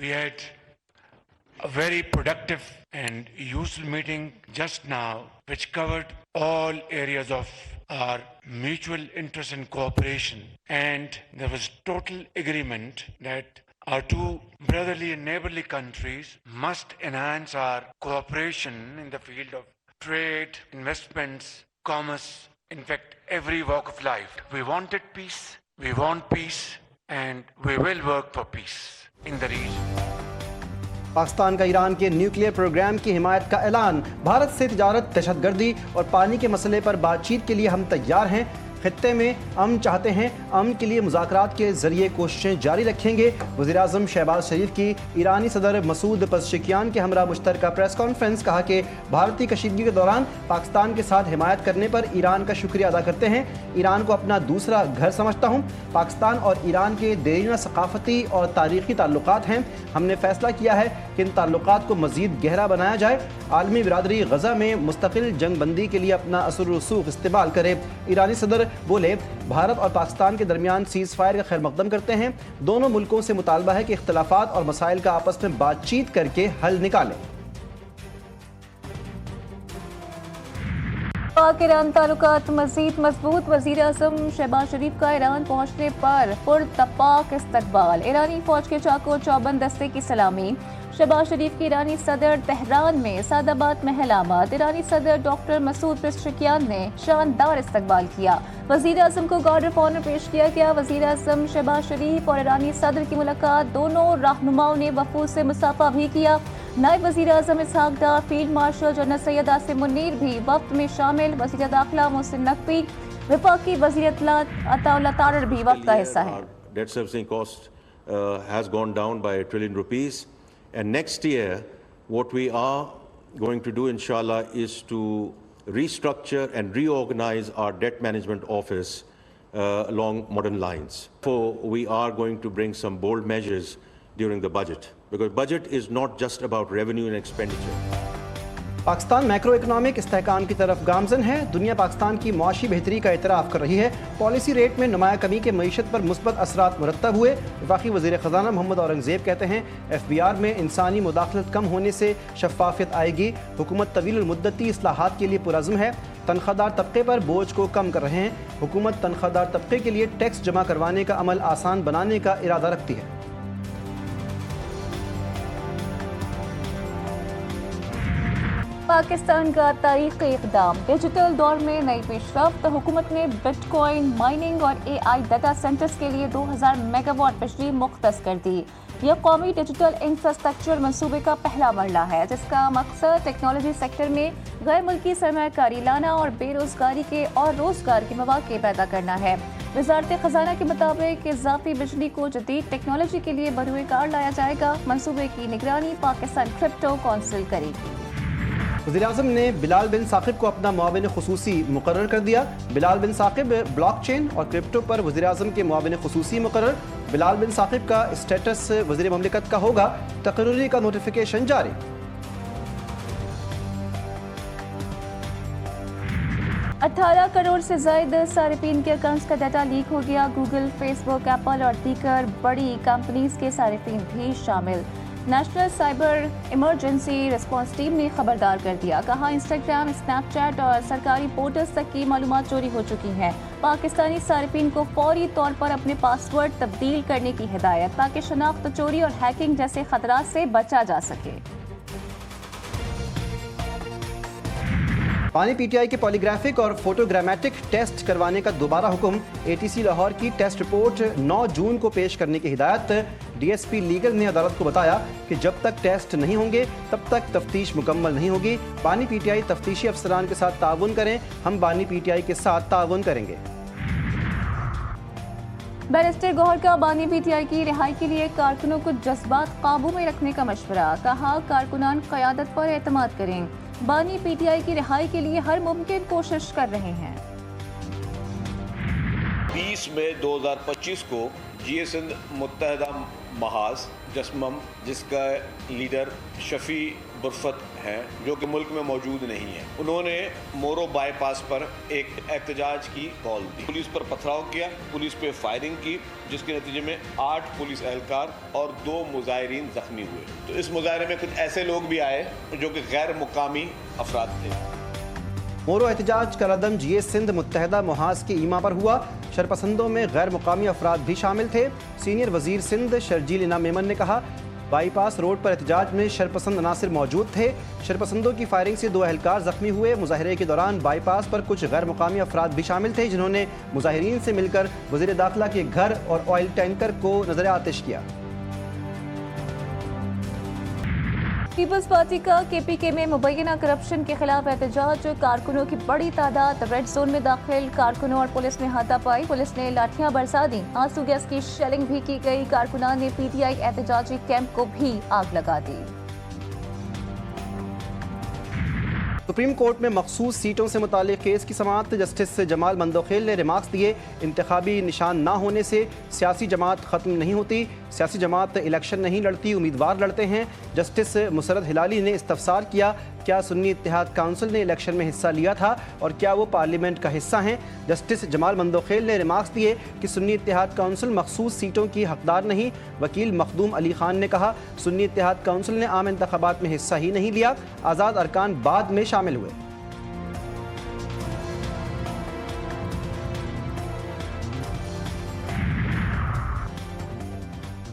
We had a very productive and useful meeting just now, which covered all areas of our mutual interest and cooperation. And there was total agreement that our two brotherly and neighborly countries must enhance our cooperation in the field of trade, investments, commerce, in fact, every walk of life. We wanted peace, we want peace, and we will work for peace in the region. Pakistan کا ایران کے nuclear programme کی حمایت کا اعلان. بھارت سے تجارت، دہشت گردی اور پانی کے مسئلے پر بات چیت کے لیے ہم تیار ہیں. خطے میں امن چاہتے ہیں، امن کے لیے مذاکرات کے ذریعے کوششیں جاری رکھیں گے. وزیر اعظم شہباز شریف کی ایرانی صدر مسعود پزشکیان کے ہمراہ مشترکہ پریس کانفرنس. کہا کہ بھارتی کشیدگی کے دوران پاکستان کے ساتھ حمایت کرنے پر ایران کا شکریہ ادا کرتے ہیں. ایران کو اپنا دوسرا گھر سمجھتا ہوں. پاکستان اور ایران کے دیرینہ ثقافتی اور تاریخی تعلقات ہیں. ہم نے فیصلہ کیا ہے کہ ان تعلقات کو مزید گہرا بنایا جائے. عالمی برادری غزہ میں مستقل جنگ بندی کے لیے اپنا اثر و رسوخ استعمال کرے. ایرانی صدر بولے بھارت اور پاکستان کے درمیان سیز فائر کا خیر مقدم کرتے ہیں. دونوں ملکوں سے مطالبہ ہے کہ اختلافات اور مسائل کا آپس میں بات چیت کر کے حل نکالیں. پاک ایران تعلقات مزید مضبوط. وزیر اعظم شہباز شریف کا ایران پہنچنے پر پرتپاک استقبال. ایرانی فوج کے چاقو چوبند دستے کی سلامی. شہباز شریف کی ایرانی صدر تہران میں سعادآباد میں علامات. ایرانی صدر ڈاکٹر مسعود پزشکیان نے شاندار استقبال کیا. وزیر اعظم کو گارڈ آف آنر پیش کیا گیا. وزیر اعظم شہباز شریف اور ایرانی صدر کی ملاقات. دونوں رہنماؤں نے وفود سے مصافحہ بھی کیا. نائب وزیر اعظم Ishaq Dar, field marshal general Syed Asim Munir بھی وفد میں شامل. وزیر داخلہ محسن نقوی، وفاقی وزیر اطلاعات عطا اللہ تارڑ بھی وفد کا حصہ ہیں. Debt servicing cost has gone down by $1 trillion. And next year, what we are going to do, inshallah, is to restructure and reorganize our debt management office along modern lines. So we are going to bring some bold measures during the budget, because budget is not just about revenue and expenditure. Pakistan macro economic استحکام کی طرف گامزن ہے. دنیا پاکستان کی معاشی بہتری کا اعتراف کر رہی ہے. پالیسی ریٹ میں نمایاں کمی کے معیشت پر مثبت اثرات مرتب ہوئے. وفاقی وزیر خزانہ محمد اورنگزیب کہتے ہیں FBR میں انسانی مداخلت کم ہونے سے شفافیت آئے گی. حکومت طویل المدتی اصلاحات کے لیے پرعزم ہے. تنخواہ دار طبقے پر بوجھ کو کم کر رہے ہیں. حکومت تنخواہ دار طبقے کے لیے ٹیکس جمع کروانے کا عمل آسان بنانے کا ارادہ رکھتی ہے. پاکستان کا تاریخی اقدام. ڈیجیٹل دور میں نئی پیش رفت. حکومت نے بٹ کوائن مائننگ اور AI ڈیٹا سینٹرز کے لیے 2000 میگا واٹ بجلی مختص کر دی. یہ قومی ڈیجیٹل انفراسٹرکچر منصوبے کا پہلا مرحلہ ہے جس کا مقصد ٹیکنالوجی سیکٹر میں غیر ملکی سرمایہ کاری لانا اور بے روزگاری کے اور روزگار کے مواقع پیدا کرنا ہے. وزارت خزانہ کے مطابق اضافی بجلی کو جدید ٹیکنالوجی کے لیے بروئے کار لایا جائے گا. منصوبے کی نگرانی پاکستان کرپٹو کونسل کرے گی. وزیر اعظم نے بلال بن ثاقب کو اپنا معاون خصوصی مقرر کر دیا. بلال بن ثاقب بلاک چین اور کرپٹو پر وزیر اعظم کے معاون خصوصی مقرر. بلال بن ثاقب کا اسٹیٹس وزیر مملکت کا ہوگا. تقرری کا نوٹیفیکیشن جاری. $18 کروڑ سے زائد صارفین کے اکاؤنٹس کا ڈیٹا لیک ہو گیا. گوگل، فیس بک، ایپل اور دیگر بڑی کمپنیز کے صارفین بھی شامل. National cyber emergency response team نے خبردار کر دیا. کہا انسٹاگرام، اسنیپ چیٹ اور سرکاری پورٹلز تک کی معلومات چوری ہو چکی ہیں. پاکستانی صارفین کو فوری طور پر اپنے پاس ورڈ تبدیل کرنے کی ہدایت تاکہ شناخت چوری اور ہیکنگ جیسے خطرات سے بچا جا سکے. پانی PTI کے پالیگرافک اور فوٹوگرامیٹک ٹیسٹ کروانے کا دوبارہ حکم. ATC لاہور کی ٹیسٹ رپورٹ 9 جون کو پیش کرنے کی ہدایت. DSP لیگل نے عدالت کو بتایا کہ جب تک ٹیسٹ نہیں ہوں گے تب تک تفتیش مکمل نہیں ہوگی. پانی PTI تفتیشی افسران کے ساتھ تعاون کریں. ہم پانی PTI کے ساتھ تعاون کریں گے. بیرسٹر گوہر کا بانی PTI کی رہائی کے لیے کارکنوں کو جذبات قابو میں رکھنے کا مشورہ. کہا کارکنان قیادت پر اعتماد کریں. بانی PTI کی رہائی کے لیے ہر ممکن کوشش کر رہے ہیں. 20 23 मई 2025 को GA सिंध मुत्तहदा महाज जस्मम, जिसका लीडर शफी बुरफत हैं, जो कि मुल्क में मौजूद नहीं है, उन्होंने मोरो बाईपास पर एक एहतजाज की कॉल दी। पुलिस पर पथराव किया, पुलिस पे फायरिंग की, जिसके नतीजे में 8 पुलिस एहलकार और 2 मुजाहिरीन जख्मी हुए। तो इस मुजाहरे में कुछ ऐसे लोग भी आए जो कि गैर मुकामी अफराद थे। मोरो एहतजाज का रदम GA सिंध मुत्तहदा महाज के ईमा पर हुआ। शरपसंदों में गैर मुकामी अफराद भी शामिल थे। सीनियर वजीर सिंध शर्जील इनाम मेमन ने कहा, बाईपास रोड पर एहतजाज में शरपसंद अनासिर मौजूद थे। शरपसंदों की फायरिंग से 2 एहलकार जख्मी हुए। मुजाहरे के दौरान बाईपास पर कुछ गैर मुकामी अफराद भी शामिल थे, जिन्होंने मुजाहिरीन से मिलकर वजीर दाखिला के घर और ऑयल टैंकर को नजर आतिश किया। पीपल्स पार्टी का KPK में मुबैना करप्शन के खिलाफ एहतजाज। कारकुनों की बड़ी तादाद रेड जोन में दाखिल। कारकुनों और पुलिस ने हाथापाई। पुलिस ने लाठियां बरसा दी। आंसू गैस की शेलिंग भी की गई। कारकुनान ने PTI एहतजाजी कैंप को भी आग लगा दी। सुप्रीम कोर्ट में मखसूस सीटों से मुतालिक केस की समाअत। जस्टिस जमाल मंदोखेल ने रिमार्क्स दिए, इंतखाबी निशान ना होने से सियासी जमात ख़त्म नहीं होती। सियासी जमात इलेक्शन नहीं लड़ती, उम्मीदवार लड़ते हैं। जस्टिस मुसरत हिलाली ने इस्तफसार किया, क्या सुन्नी इत्तेहाद काउंसिल ने इलेक्शन में हिस्सा लिया था और क्या वो पार्लियामेंट का हिस्सा हैं। जस्टिस जमाल मंदोखेल ने रिमार्क्स दिए कि सुन्नी इत्तेहाद काउंसिल मखसूस सीटों की हकदार नहीं। वकील मखदूम अली खान ने कहा, सुन्नी इत्तेहाद काउंसिल ने आम इंतखाबात में हिस्सा ही नहीं लिया, आज़ाद अरकान बाद में शामिल हुए।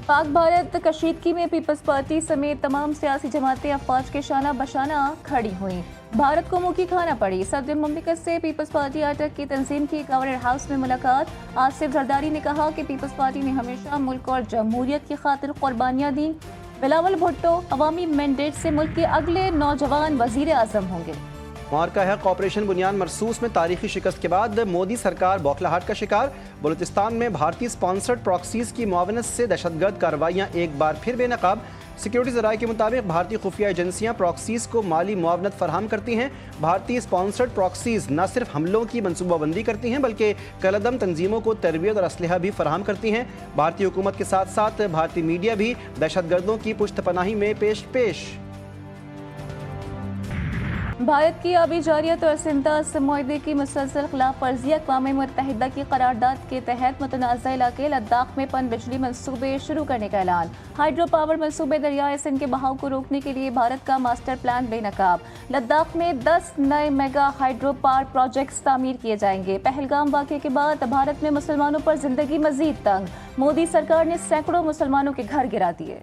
पाक भारत कशीदगी में पीपल्स पार्टी समेत तमाम सियासी जमातें अफवाज के शाना बशाना खड़ी हुई। भारत को मुंह की खाना पड़ी। सदर मुमलिकत से पीपल्स पार्टी अटक की तंजीम की गवर्नर हाउस में मुलाकात। आसिफ जरदारी ने कहा कि पीपल्स पार्टी ने हमेशा मुल्क और जमहूरियत की खातिर कुर्बानियाँ दी। बिलावल भुट्टो अवामी मैंडेट से मुल्क के अगले नौजवान वजीर आजम होंगे। मार्का है ऑपरेशन बुनियान मरसूस में तारीखी शिकस्त के बाद मोदी सरकार बौखलाहट का शिकार। बलूचिस्तान में भारतीय स्पॉन्सर्ड प्रॉक्सीज की मुआवनत से दहशतगर्द कार्रवाइयाँ एक बार फिर बेनकाब। सिक्योरिटी ज़राए के मुताबिक भारतीय खुफिया एजेंसियाँ प्रॉक्सीज को माली मुआवनत फराहम करती हैं। भारतीय स्पॉन्सर्ड प्रॉक्सीज न सिर्फ हमलों की मनसूबाबंदी करती हैं बल्कि कलदम तंजीमों को तरबियत और असलहा भी फराहम करती हैं। भारतीय हुकूमत के साथ साथ भारतीय मीडिया भी दहशतगर्दों की पुश्त पनाही में पेश। भारत की आबी जारियत और सिंतास मुआहदे की मुसलसल खिलाफ वर्जी। अक़वाम मुत्तहिदा की करारदाद के तहत मुतनाज़ा इलाके लद्दाख में पन बिजली मनसूबे शुरू करने का ऐलान। हाइड्रो पावर मनसूबे दरियाए सिंध के बहाव को रोकने के लिए भारत का मास्टर प्लान बेनकाब। लद्दाख में 10 नए मेगा हाइड्रो पावर प्रोजेक्ट्स तामीर किए जाएंगे। पहलगाम वाक़े के बाद भारत में मुसलमानों पर जिंदगी मजीद तंग। मोदी सरकार ने सैकड़ों मुसलमानों के घर गिरा दिए।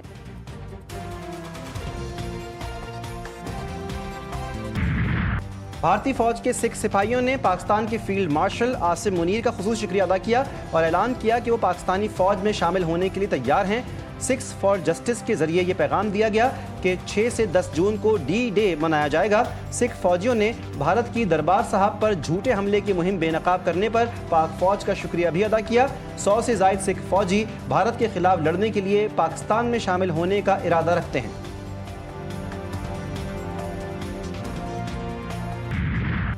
भारतीय फौज के 6 सिपाहियों ने पाकिस्तान के फील्ड मार्शल आसिम मुनीर का खुसूस शुक्रिया अदा किया और ऐलान किया कि वो पाकिस्तानी फौज में शामिल होने के लिए तैयार हैं। 6 फॉर जस्टिस के जरिए ये पैगाम दिया गया कि 6 से 10 जून को D-Day मनाया जाएगा। सिख फौजियों ने भारत की दरबार साहब पर झूठे हमले की मुहिम बेनकाब करने पर पाक फौज का शुक्रिया भी अदा किया। 100 से ज़ायद सिख फौजी भारत के खिलाफ लड़ने के लिए पाकिस्तान में शामिल होने का इरादा रखते हैं।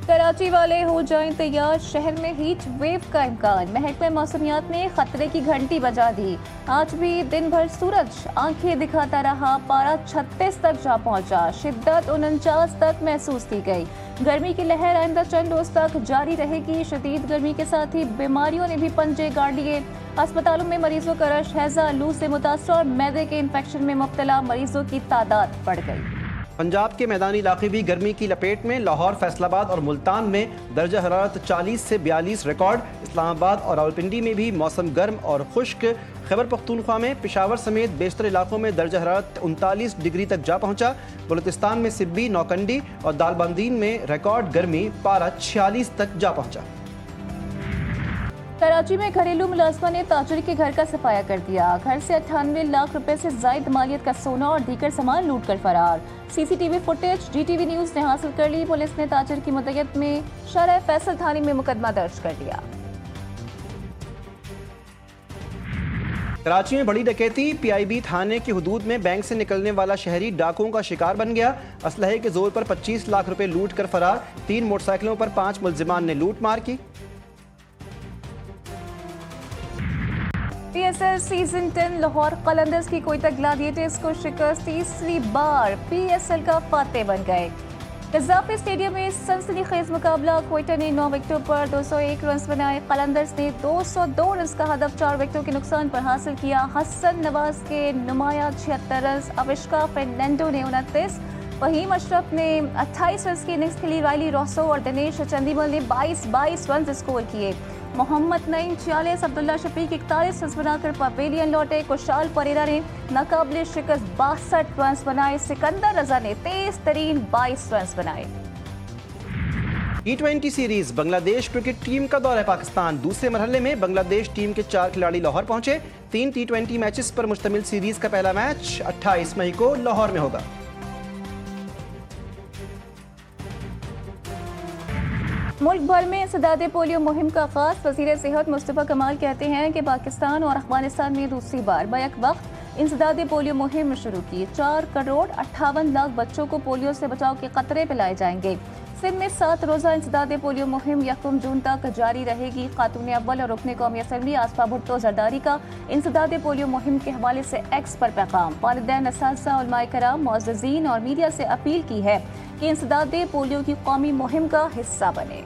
कराची वाले हो जाएं तैयार, शहर में हीट वेव का इम्कान। महकमे मौसमियात ने खतरे की घंटी बजा दी। आज भी दिन भर सूरज आंखें दिखाता रहा। पारा 36 तक जा पहुंचा। शिद्दत 49 तक महसूस की गई। गर्मी की लहर आइंदा चंद रोज तक जारी रहेगी। शदीद गर्मी के साथ ही बीमारियों ने भी पंजे गाड़ लिए। अस्पतालों में मरीजों का रश, हैजा, लू से मुतासर और मैदे के इन्फेक्शन में मुब्तला मरीजों की तादाद बढ़ गई। पंजाब के मैदानी इलाके भी गर्मी की लपेट में। लाहौर, फैसलाबाद और मुल्तान में दर्जा हरारत 40 से 42 रिकॉर्ड। इस्लामाबाद और रावलपिंडी में भी मौसम गर्म और खुश्क। खैबर पख्तूनख्वा में पेशावर समेत बेशतर इलाकों में दर्जा हरारत 39 डिग्री तक जा पहुंचा। बलूचिस्तान में सिब्बी, नौकंडी और दालबंदीन में रिकॉर्ड गर्मी, पारा 46 तक जा पहुंचा। कराची में घरेलू मुलाजमा ने ताजर के घर का सफाया कर दिया। घर से 98 लाख रुपए से जायद मालियत का सोना और दीगर सामान लूट कर फरार। CCTV फुटेज GTV न्यूज ने हासिल कर ली। पुलिस ने ताजर की मुद्दत में शरह फैसल थाने में मुकदमा दर्ज कर दिया। कराची में बड़ी डकैती। PIB थाने की हुदूद में बैंक से निकलने वाला शहरी डाकुओं का शिकार बन गया। असलहे के जोर पर 25 लाख रुपए लूट कर फरार। 3 मोटरसाइकिलों पर 5 मुलजिमान ने लूट मार की। PSL सीजन 10 लाहौर कलंदर्स की कोयटा ग्लैडिएटर्स को शिकस्त, तीसरी बार PSL का फातेह बन गए। कज़ाफ़ी स्टेडियम में सनसनीखेज मुकाबला, कोयटा ने 9 विकेटों पर 201 रन बनाए, कलंदर्स ने 202 रन का हदफ 4 विकेटों के नुकसान पर हासिल किया। हसन नवाज के नुमाया 76 रन, अविष्का फर्नांडो ने 29, वहीम अशरफ ने 28 रन की इनिंग्स खेली, रायली रोसो और दिनेश चंदीमल ने 22 रन स्कोर किए। मोहम्मद नईम 46, अब्दुल्ला शफीक 41 रन बनाकर पवेलियन लौटे। कुशाल परेरा ने नाकाबिले शिकस्त 62 रन बनाए। सिकंदर रजा ने तेज तरीन 22 रन बनाए। T20 series Bangladesh cricket team का दौरा पाकिस्तान, दूसरे मरहले में बांग्लादेश टीम के 4 खिलाड़ी लाहौर पहुंचे। 3 T20 मैचेस पर मुश्तमिल सीरीज का पहला मैच 28 मई को लाहौर में होगा। मुल्क भर में इंसदाद पोलियो मुहिम का आगाज, वज़ीर सेहत मुस्तफ़ा कमाल कहते हैं कि पाकिस्तान और अफगानिस्तान में दूसरी बार बैक वक्त इंसदाद पोलियो मुहिम शुरू की। 4 करोड़ 58 लाख बच्चों को पोलियो से बचाव के कतरे पिलाए जाएंगे। सिंध में 7 रोज़ा इंसदाद पोलियो मुहिम 1 जून तक जारी रहेगी। खातून अव्वल और रुकने कौमी असम्बली आसफा भुट्टो जरदारी का इंसदाद पोलियो मुहिम के हवाले से एक्स पर पैगाम, वालिदैन, असातिज़ा, उलमाए कराम, मुअज़्ज़िज़ीन और मीडिया से अपील की है कि इंसदाद पोलियो की कौमी मुहिम का हिस्सा बने।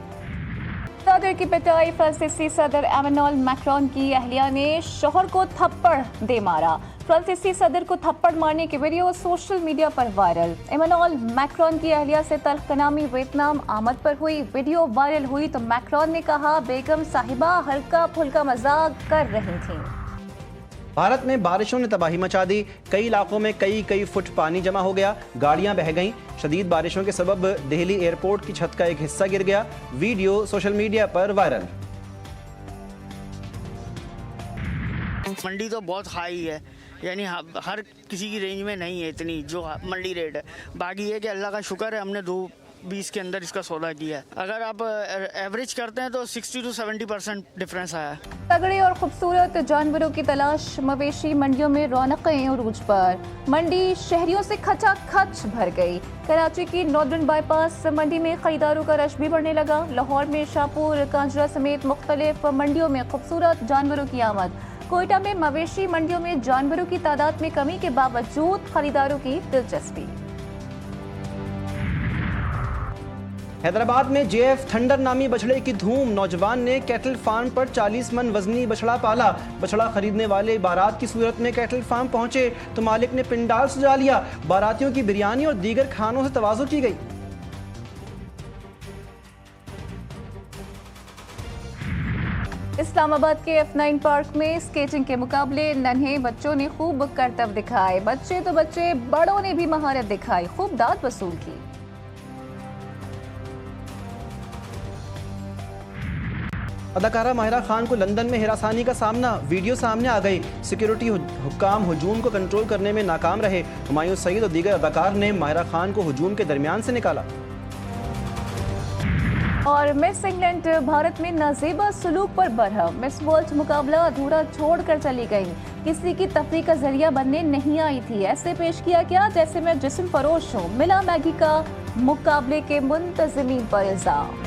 सदर की पिटाई, फ्रांसीसी सदर एमेनुअल मैक्रोन की अहलिया ने शोहर को थप्पड़ दे मारा। फ्रांसीसी सदर को थप्पड़ मारने की वीडियो सोशल मीडिया पर वायरल। एमेनुअल मैक्रोन की अहलिया से तल्ख कलामी वियतनाम आमद पर हुई। वीडियो वायरल हुई तो मैक्रोन ने कहा बेगम साहिबा हल्का फुल्का मजाक कर रही थी। भारत में बारिशों ने तबाही मचा दी, कई इलाकों में कई फुट पानी जमा हो गया, गाड़ियां बह गईं। शदीद बारिशों के सबब दिल्ली एयरपोर्ट की छत का एक हिस्सा गिर गया, वीडियो सोशल मीडिया पर वायरल। मंडी तो बहुत हाई है, यानी हर किसी की रेंज में नहीं है इतनी जो मंडी रेट है। बाकी ये कि अल्लाह का शुक्र है हमने 220 के अंदर इसका सौदा किया है। अगर आप एवरेज करते हैं तो 60 to 70% डिफरेंस आया है। तगड़े और खूबसूरत जानवरों की तलाश, मवेशी मंडियों में रौनकें उरूज पर। मंडी शहरियों से खचाखच भर गई। कराची की नॉर्दर्न बाईपास मंडी में खरीदारों का रश भी बढ़ने लगा। लाहौर में शाहपुर, कांजरा समेत मुख्तलिफ मंडियों में खूबसूरत जानवरों की आमद। कोयटा में मवेशी मंडियों में जानवरों की तादाद में कमी के बावजूद खरीदारों की दिलचस्पी। हैदराबाद में JF थंडर नामी बछड़े की धूम, नौजवान ने कैटल फार्म पर 40 मन वजनी बछड़ा पाला। बछड़ा खरीदने वाले बारात की सूरत में कैटल फार्म पहुंचे तो मालिक ने पिंडाल सजा लिया। बारातियों की बिरयानी और दीगर खानों से तवाज़ु की गई। इस्लामाबाद के F9 पार्क में स्केटिंग के मुकाबले, नन्हे बच्चों ने खूब करतब दिखाए। बच्चे तो बच्चे, बड़ों ने भी महारत दिखाई, खूब दाद वसूल की। अदाकारा माहिरा खान को लंदन में हिरासानी का सामना, वीडियो सामने आ गई। सिक्योरिटी हुक्काम हुजूम को कंट्रोल करने में नाकाम रहे। हुमायूं सईद और दीगर अदाकार ने माहिरा खान को हुजूम के दरमियान से निकाला। और मिस इंग्लैंड भारत में नाजेबा सलूक पर बरहम, मिस वर्ल्ड मुकाबला अधूरा छोड़कर चली गई। किसी की तफरीह का जरिया बनने नहीं आई थी, ऐसे पेश किया गया जैसे मैं जिस्म फरोश हूँ। मिला मैगी का मुकाबले के मुंतजिमीन पर इल्जाम।